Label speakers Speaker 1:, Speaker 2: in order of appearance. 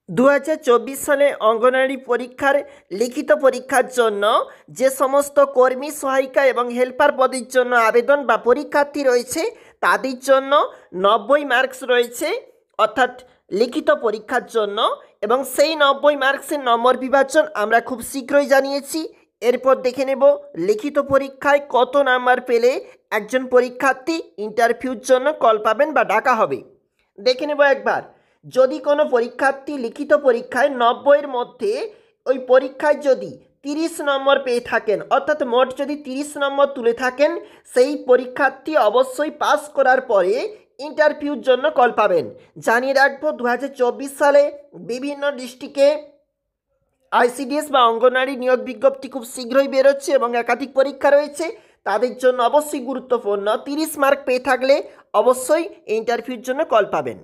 Speaker 1: 2024 সালে অঙ্গনওয়াড়ি পরীক্ষার লিখিত পরীক্ষার জন্য যে সমস্ত কর্মী সহায়িকা এবং হেল্পার পদের জন্য আবেদন বা পরীক্ষার্থী রয়েছে তাদের জন্য 90 মার্কস রয়েছে, অর্থাৎ লিখিত পরীক্ষার জন্য, এবং সেই 90 মার্কসের নম্বর বিভাজন আমরা খুব শীঘ্রই জানিয়েছি। এরপর দেখে নেব লিখিত পরীক্ষায় কত নাম্বার পেলে একজন পরীক্ষার্থী ইন্টারভিউর জন্য কল পাবেন বা ডাকা হবে। দেখে নেব একবার, যদি কোনো পরীক্ষার্থী লিখিত পরীক্ষায় 90-এর মধ্যে ওই পরীক্ষায় যদি 30 নম্বর পেয়ে থাকেন, অর্থাৎ মোট যদি 30 নম্বর তুলে থাকেন, সেই পরীক্ষার্থী অবশ্যই পাস করার পরে ইন্টারভিউর জন্য কল পাবেন। জানিয়ে রাখবো 2024 সালে বিভিন্ন ডিস্ট্রিক্টে আইসিডিএস বা অঙ্গনওয়াড়ি নিয়োগ বিজ্ঞপ্তি খুব শীঘ্রই বেরোচ্ছে এবং একাধিক পরীক্ষা রয়েছে। তাদের জন্য অবশ্যই গুরুত্বপূর্ণ, 30 মার্ক পেয়ে থাকলে অবশ্যই ইন্টারভিউর জন্য কল পাবেন।